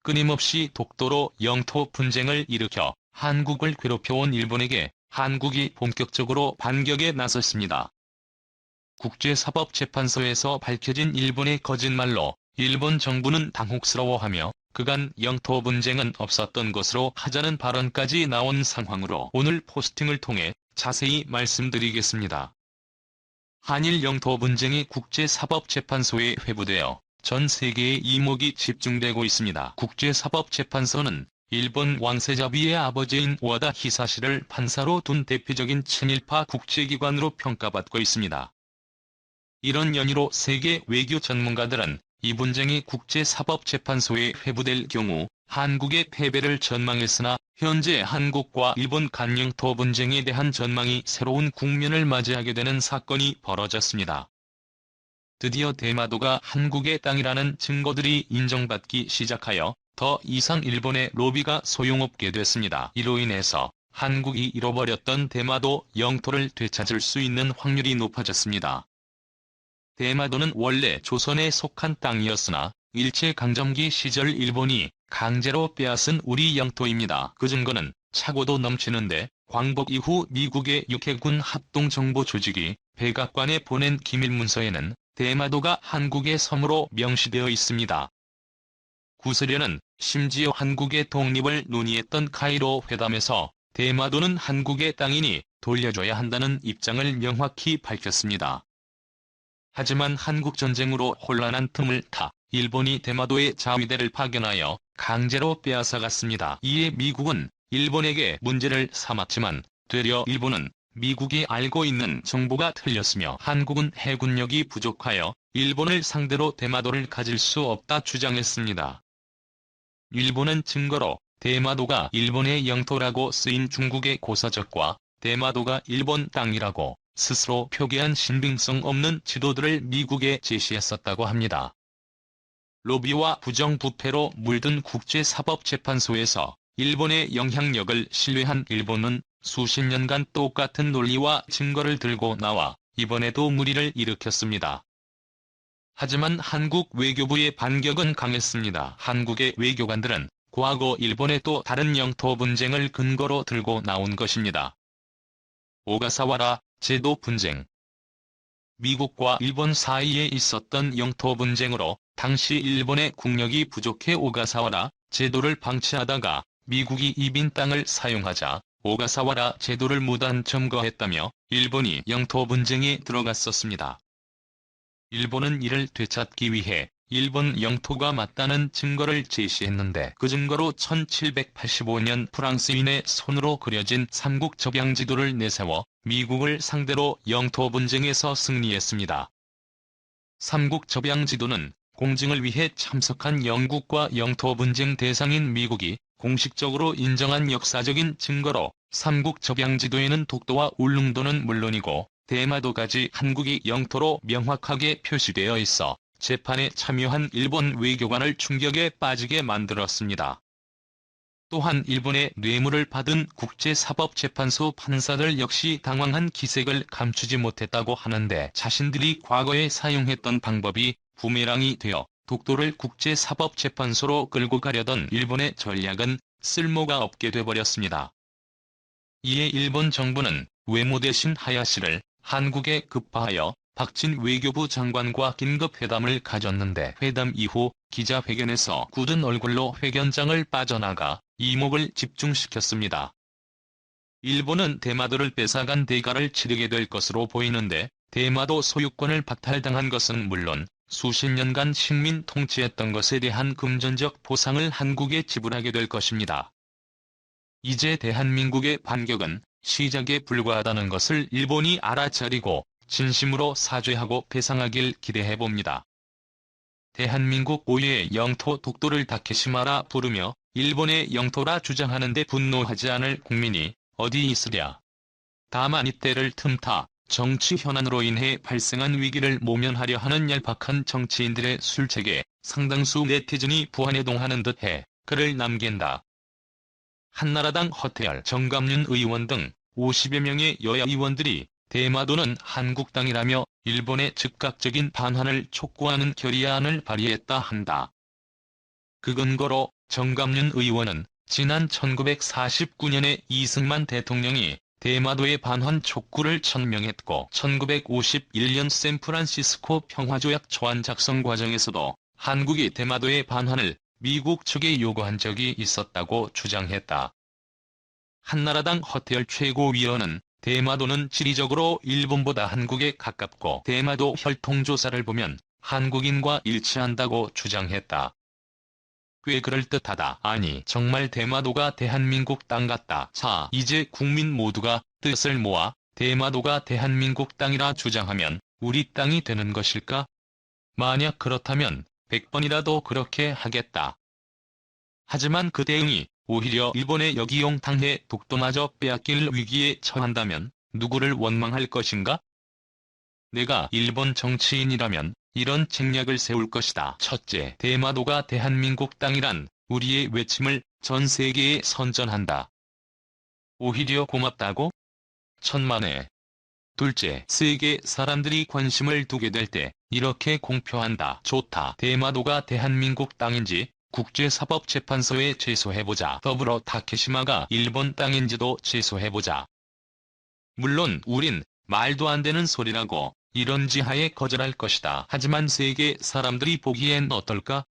끊임없이 독도로 영토 분쟁을 일으켜 한국을 괴롭혀온 일본에게 한국이 본격적으로 반격에 나섰습니다. 국제사법재판소에서 밝혀진 일본의 거짓말로 일본 정부는 당혹스러워하며 그간 영토 분쟁은 없었던 것으로 하자는 발언까지 나온 상황으로 오늘 포스팅을 통해 자세히 말씀드리겠습니다. 한일 영토 분쟁이 국제사법재판소에 회부되어 전 세계의 이목이 집중되고 있습니다. 국제사법재판소는 일본 왕세자비의 아버지인 오하다 히사시를 판사로 둔 대표적인 친일파 국제기관으로 평가받고 있습니다. 이런 연유로 세계 외교 전문가들은 이 분쟁이 국제사법재판소에 회부될 경우 한국의 패배를 전망했으나 현재 한국과 일본 간 영토 분쟁에 대한 전망이 새로운 국면을 맞이하게 되는 사건이 벌어졌습니다. 드디어 대마도가 한국의 땅이라는 증거들이 인정받기 시작하여 더 이상 일본의 로비가 소용없게 됐습니다. 이로 인해서 한국이 잃어버렸던 대마도 영토를 되찾을 수 있는 확률이 높아졌습니다. 대마도는 원래 조선에 속한 땅이었으나 일제강점기 시절 일본이 강제로 빼앗은 우리 영토입니다. 그 증거는 차고도 넘치는데 광복 이후 미국의 육해군 합동정보조직이 백악관에 보낸 기밀문서에는 대마도가 한국의 섬으로 명시되어 있습니다. 구스련은 심지어 한국의 독립을 논의했던 카이로 회담에서 대마도는 한국의 땅이니 돌려줘야 한다는 입장을 명확히 밝혔습니다. 하지만 한국전쟁으로 혼란한 틈을 타 일본이 대마도의 자위대를 파견하여 강제로 빼앗아갔습니다. 이에 미국은 일본에게 문제를 삼았지만 되려 일본은 미국이 알고 있는 정보가 틀렸으며 한국은 해군력이 부족하여 일본을 상대로 대마도를 가질 수 없다 주장했습니다. 일본은 증거로 대마도가 일본의 영토라고 쓰인 중국의 고서적과 대마도가 일본 땅이라고 스스로 표기한 신빙성 없는 지도들을 미국에 제시했었다고 합니다. 로비와 부정부패로 물든 국제사법재판소에서 일본의 영향력을 신뢰한 일본은 수십 년간 똑같은 논리와 증거를 들고 나와 이번에도 물의를 일으켰습니다. 하지만 한국 외교부의 반격은 강했습니다. 한국의 외교관들은 과거 일본의 또 다른 영토 분쟁을 근거로 들고 나온 것입니다. 오가사와라 제도 분쟁. 미국과 일본 사이에 있었던 영토 분쟁으로 당시 일본의 국력이 부족해 오가사와라 제도를 방치하다가 미국이 이빈 땅을 사용하자 오가사와라 제도를 무단 점거했다며 일본이 영토 분쟁에 들어갔었습니다. 일본은 이를 되찾기 위해 일본 영토가 맞다는 증거를 제시했는데 그 증거로 1785년 프랑스인의 손으로 그려진 삼국접양지도를 내세워 미국을 상대로 영토 분쟁에서 승리했습니다. 삼국접양지도는 공증을 위해 참석한 영국과 영토 분쟁 대상인 미국이 공식적으로 인정한 역사적인 증거로 삼국접양지도에는 독도와 울릉도는 물론이고 대마도까지 한국이 영토로 명확하게 표시되어 있어 재판에 참여한 일본 외교관을 충격에 빠지게 만들었습니다. 또한 일본의 뇌물을 받은 국제사법재판소 판사들 역시 당황한 기색을 감추지 못했다고 하는데 자신들이 과거에 사용했던 방법이 부메랑이 되어 독도를 국제사법재판소로 끌고 가려던 일본의 전략은 쓸모가 없게 돼버렸습니다. 이에 일본 정부는 외무 대신 하야시를 한국에 급파하여 박진 외교부 장관과 긴급회담을 가졌는데 회담 이후 기자회견에서 굳은 얼굴로 회견장을 빠져나가 이목을 집중시켰습니다. 일본은 대마도를 뺏어간 대가를 치르게 될 것으로 보이는데 대마도 소유권을 박탈당한 것은 물론 수십 년간 식민 통치했던 것에 대한 금전적 보상을 한국에 지불하게 될 것입니다. 이제 대한민국의 반격은 시작에 불과하다는 것을 일본이 알아차리고 진심으로 사죄하고 배상하길 기대해봅니다. 대한민국 고유의 영토 독도를 다케시마라 부르며 일본의 영토라 주장하는데 분노하지 않을 국민이 어디 있으랴. 다만 이때를 틈타 정치 현안으로 인해 발생한 위기를 모면하려 하는 얄팍한 정치인들의 술책에 상당수 네티즌이 부안해동하는 듯해 글을 남긴다. 한나라당 허태열, 정감윤 의원 등 50여 명의 여야 의원들이 대마도는 한국 땅이라며 일본의 즉각적인 반환을 촉구하는 결의안을 발의했다 한다. 그 근거로 정감윤 의원은 지난 1949년에 이승만 대통령이 대마도의 반환 촉구를 천명했고 1951년 샌프란시스코 평화조약 초안 작성 과정에서도 한국이 대마도의 반환을 미국 측에 요구한 적이 있었다고 주장했다. 한나라당 허태열 최고위원은 대마도는 지리적으로 일본보다 한국에 가깝고 대마도 혈통조사를 보면 한국인과 일치한다고 주장했다. 꽤 그럴듯하다. 아니 정말 대마도가 대한민국 땅 같다. 자 이제 국민 모두가 뜻을 모아 대마도가 대한민국 땅이라 주장하면 우리 땅이 되는 것일까? 만약 그렇다면 100번이라도 그렇게 하겠다. 하지만 그 대응이 오히려 일본에 역이용 당해 독도마저 빼앗길 위기에 처한다면 누구를 원망할 것인가? 내가 일본 정치인이라면 이런 책략을 세울 것이다. 첫째, 대마도가 대한민국 땅이란 우리의 외침을 전 세계에 선전한다. 오히려 고맙다고? 천만에. 둘째, 세계 사람들이 관심을 두게 될 때 이렇게 공표한다. 좋다. 대마도가 대한민국 땅인지 국제사법재판소에 제소해보자. 더불어 다케시마가 일본 땅인지도 제소해보자. 물론 우린 말도 안 되는 소리라고 이런 지하에 거절할 것이다. 하지만 세계 사람들이 보기엔 어떨까?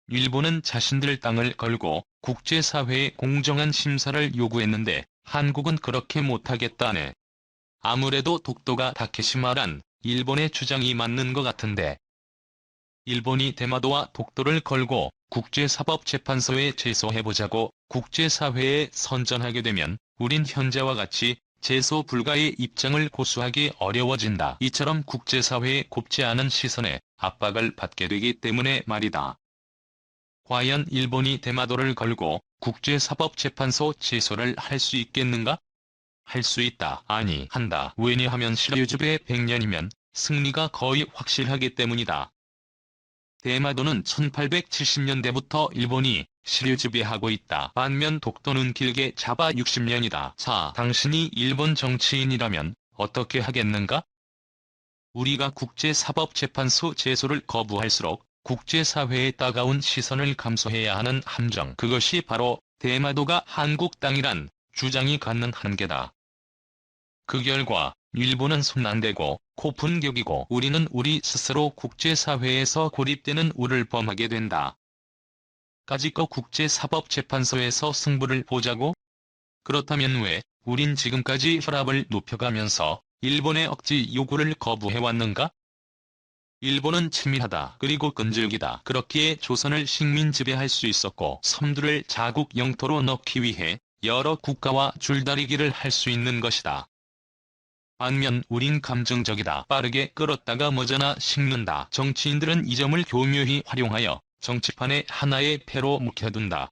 일본은 자신들 땅을 걸고 국제사회에 공정한 심사를 요구했는데 한국은 그렇게 못하겠다네. 아무래도 독도가 다케시마란 일본의 주장이 맞는 것 같은데. 일본이 대마도와 독도를 걸고 국제사법재판소에 제소해보자고 국제사회에 선전하게 되면 우린 현재와 같이 제소 불가의 입장을 고수하기 어려워진다. 이처럼 국제사회의 곱지 않은 시선에 압박을 받게 되기 때문에 말이다. 과연 일본이 대마도를 걸고 국제사법재판소 제소를 할 수 있겠는가? 할 수 있다. 아니, 한다. 왜냐하면 실유주의 100년이면 승리가 거의 확실하기 때문이다. 대마도는 1870년대부터 일본이 실유지배하고 있다. 반면 독도는 길게 잡아 60년이다. 자, 당신이 일본 정치인이라면 어떻게 하겠는가? 우리가 국제사법재판소 제소를 거부할수록 국제사회의 따가운 시선을 감수해야 하는 함정. 그것이 바로 대마도가 한국 땅이란 주장이 갖는 한계다. 그 결과 일본은 손 안 대고 코푼 격이고 우리는 우리 스스로 국제사회에서 고립되는 우를 범하게 된다. 까짓거 국제사법재판소에서 승부를 보자고? 그렇다면 왜 우린 지금까지 혈압을 높여가면서 일본의 억지 요구를 거부해왔는가? 일본은 치밀하다. 그리고 끈질기다. 그렇기에 조선을 식민 지배할 수 있었고 섬들을 자국 영토로 넣기 위해 여러 국가와 줄다리기를 할 수 있는 것이다. 반면 우린 감정적이다. 빠르게 끌었다가 머저나 식는다. 정치인들은 이 점을 교묘히 활용하여 정치판에 하나의 패로 묵혀둔다.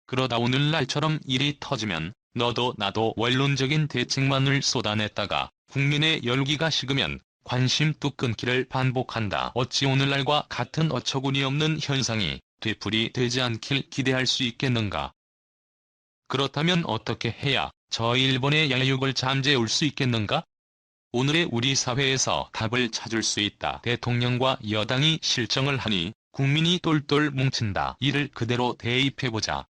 그러다 오늘날처럼 일이 터지면 너도 나도 원론적인 대책만을 쏟아냈다가 국민의 열기가 식으면 관심 뚝 끊기를 반복한다. 어찌 오늘날과 같은 어처구니없는 현상이 되풀이 되지 않길 기대할 수 있겠는가? 그렇다면 어떻게 해야 저 일본의 야욕을 잠재울 수 있겠는가? 오늘의 우리 사회에서 답을 찾을 수 있다. 대통령과 여당이 실정을 하니 국민이 똘똘 뭉친다. 이를 그대로 대입해보자.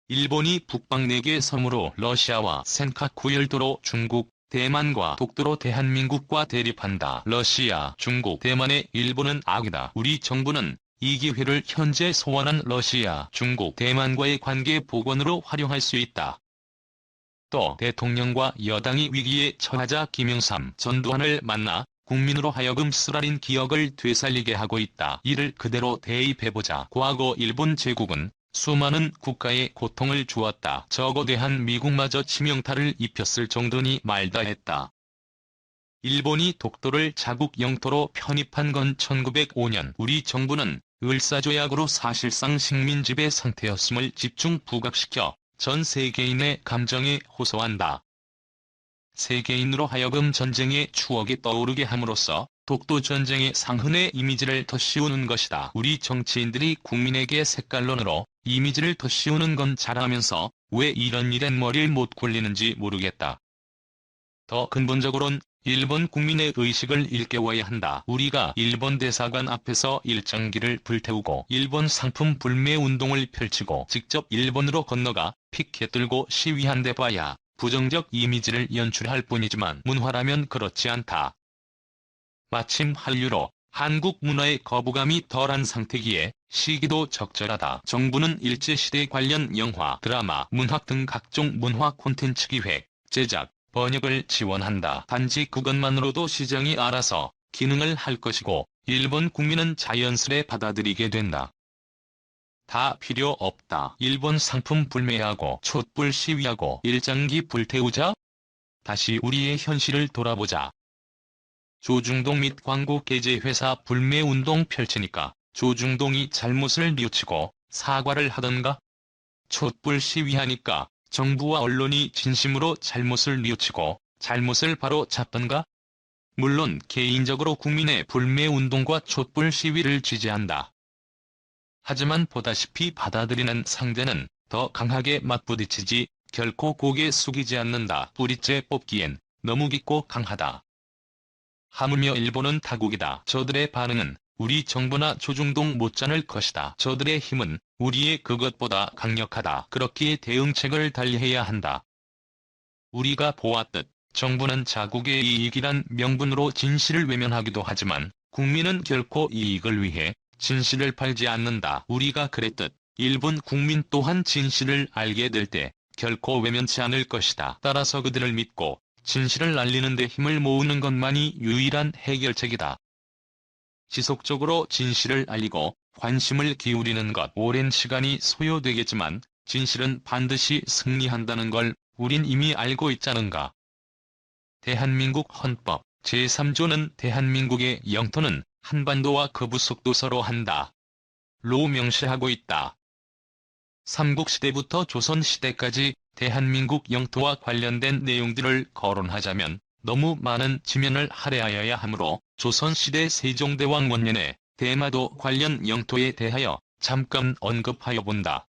일본이 북방 4개 섬으로 러시아와 센카쿠 열도로 중국, 대만과 독도로 대한민국과 대립한다. 러시아, 중국, 대만의 일본은 악이다. 우리 정부는 이 기회를 현재 소원한 러시아, 중국, 대만과의 관계 복원으로 활용할 수 있다. 또 대통령과 여당이 위기에 처하자 김영삼, 전두환을 만나 국민으로 하여금 쓰라린 기억을 되살리게 하고 있다. 이를 그대로 대입해보자. 과거 일본 제국은 수많은 국가에 고통을 주었다. 저거대한 미국마저 치명타를 입혔을 정도니 말다 했다. 일본이 독도를 자국 영토로 편입한 건 1905년. 우리 정부는 을사조약으로 사실상 식민지배 상태였음을 집중 부각시켜 전 세계인의 감정에 호소한다. 세계인으로 하여금 전쟁의 추억이 떠오르게 함으로써 독도 전쟁의 상흔의 이미지를 더 씌우는 것이다. 우리 정치인들이 국민에게 색깔론으로 이미지를 더 씌우는 건 잘하면서 왜 이런 일엔 머리를 못 굴리는지 모르겠다. 더 근본적으론 일본 국민의 의식을 일깨워야 한다. 우리가 일본 대사관 앞에서 일장기를 불태우고 일본 상품 불매 운동을 펼치고 직접 일본으로 건너가 피켓 들고 시위한데 봐야 부정적 이미지를 연출할 뿐이지만 문화라면 그렇지 않다. 마침 한류로 한국 문화의 거부감이 덜한 상태기에 시기도 적절하다. 정부는 일제시대 관련 영화, 드라마, 문학 등 각종 문화 콘텐츠 기획, 제작, 번역을 지원한다. 단지 그것만으로도 시장이 알아서 기능을 할 것이고 일본 국민은 자연스레 받아들이게 된다. 다 필요 없다. 일본 상품 불매하고 촛불 시위하고 일장기 불태우자? 다시 우리의 현실을 돌아보자. 조중동 및 광고 게재 회사 불매 운동 펼치니까 조중동이 잘못을 뉘우치고 사과를 하던가? 촛불 시위하니까 정부와 언론이 진심으로 잘못을 뉘우치고 잘못을 바로 잡던가? 물론 개인적으로 국민의 불매 운동과 촛불 시위를 지지한다. 하지만 보다시피 받아들이는 상대는 더 강하게 맞부딪히지 결코 고개 숙이지 않는다. 뿌리째 뽑기엔 너무 깊고 강하다. 하물며 일본은 타국이다. 저들의 반응은 우리 정부나 조중동 못지않을 것이다. 저들의 힘은 우리의 그것보다 강력하다. 그렇기에 대응책을 달리해야 한다. 우리가 보았듯 정부는 자국의 이익이란 명분으로 진실을 외면하기도 하지만 국민은 결코 이익을 위해 진실을 팔지 않는다. 우리가 그랬듯 일본 국민 또한 진실을 알게 될 때 결코 외면치 않을 것이다. 따라서 그들을 믿고 진실을 알리는 데 힘을 모으는 것만이 유일한 해결책이다. 지속적으로 진실을 알리고 관심을 기울이는 것 오랜 시간이 소요되겠지만 진실은 반드시 승리한다는 걸 우린 이미 알고 있자는가. 대한민국 헌법 제3조는 대한민국의 영토는 한반도와 그 부속도 서로 한다. 로 명시하고 있다. 삼국시대부터 조선시대까지 대한민국 영토와 관련된 내용들을 거론하자면 너무 많은 지면을 할애하여야 하므로 조선시대 세종대왕 원년에 대마도 관련 영토에 대하여 잠깐 언급하여 본다.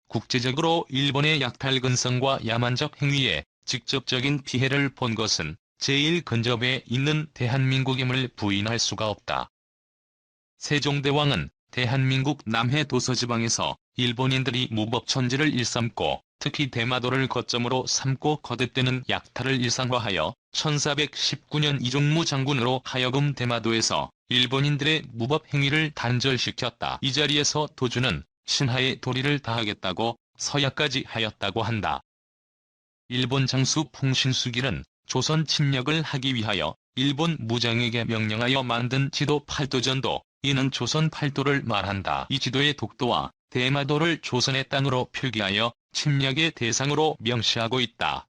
국제적으로 일본의 약탈근성과 야만적 행위에 직접적인 피해를 본 것은 제일 근접해 있는 대한민국임을 부인할 수가 없다. 세종대왕은 대한민국 남해 도서지방에서 일본인들이 무법천지를 일삼고 특히 대마도를 거점으로 삼고 거듭되는 약탈을 일상화하여 1419년 이종무 장군으로 하여금 대마도에서 일본인들의 무법 행위를 단절시켰다. 이 자리에서 도주는 신하의 도리를 다하겠다고 서약까지 하였다고 한다. 일본 장수 풍신수길은 조선 침략을 하기 위하여 일본 무장에게 명령하여 만든 지도 팔도전도 이는 조선 팔도를 말한다. 이 지도의 독도와 대마도를 조선의 땅으로 표기하여 침략의 대상으로 명시하고 있다.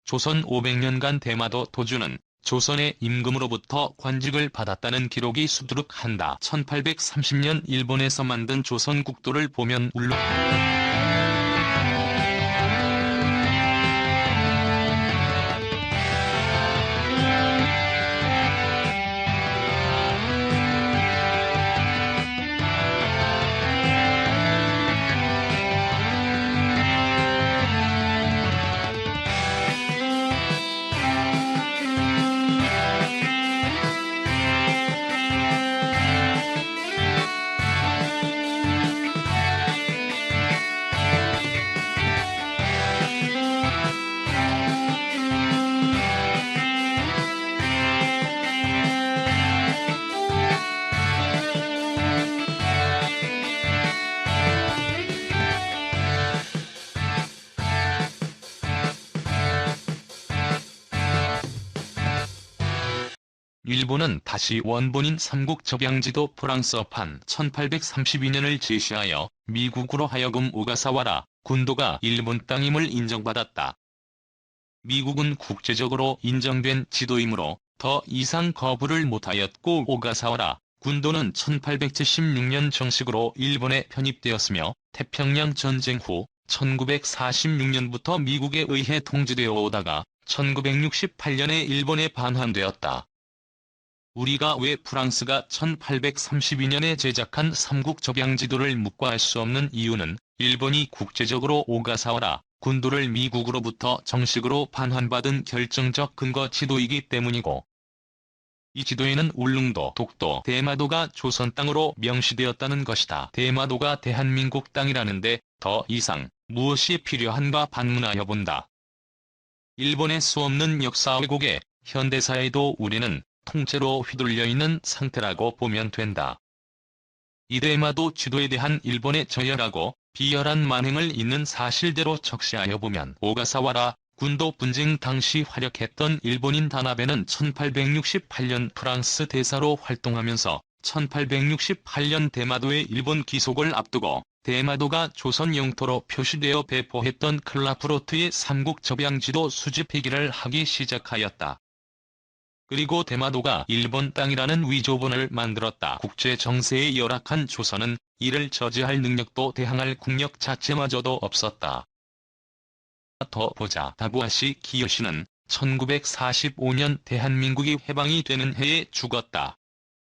조선 500년간 대마도 도주는 조선의 임금으로부터 관직을 받았다는 기록이 수두룩한다. 1830년 일본에서 만든 조선국도를 보면 울릉 일본은 다시 원본인 삼국접양지도 프랑스어판 1832년을 제시하여 미국으로 하여금 오가사와라 군도가 일본 땅임을 인정받았다. 미국은 국제적으로 인정된 지도이므로 더 이상 거부를 못하였고 오가사와라 군도는 1876년 정식으로 일본에 편입되었으며 태평양 전쟁 후 1946년부터 미국에 의해 통지되어 오다가 1968년에 일본에 반환되었다. 우리가 왜 프랑스가 1832년에 제작한 삼국접양지도를 묵과할 수 없는 이유는 일본이 국제적으로 오가사와라 군도를 미국으로부터 정식으로 반환받은 결정적 근거 지도이기 때문이고, 이 지도에는 울릉도, 독도, 대마도가 조선 땅으로 명시되었다는 것이다. 대마도가 대한민국 땅이라는데 더 이상 무엇이 필요한가 반문하여 본다. 일본의 수없는 역사 왜곡에 현대사에도 우리는 통째로 휘둘려 있는 상태라고 보면 된다. 이 대마도 지도에 대한 일본의 저열하고 비열한 만행을 있는 사실대로 적시하여 보면, 오가사와라 군도 분쟁 당시 활약했던 일본인 다나베는 1868년 프랑스 대사로 활동하면서 1868년 대마도의 일본 기속을 앞두고 대마도가 조선 영토로 표시되어 배포했던 클라프로트의 삼국 접양지도 수집 회기를 하기 시작하였다. 그리고 대마도가 일본 땅이라는 위조본을 만들었다. 국제 정세에 열악한 조선은 이를 저지할 능력도 대항할 국력 자체마저도 없었다. 더 보자. 다부아시 키요시는 1945년 대한민국이 해방이 되는 해에 죽었다.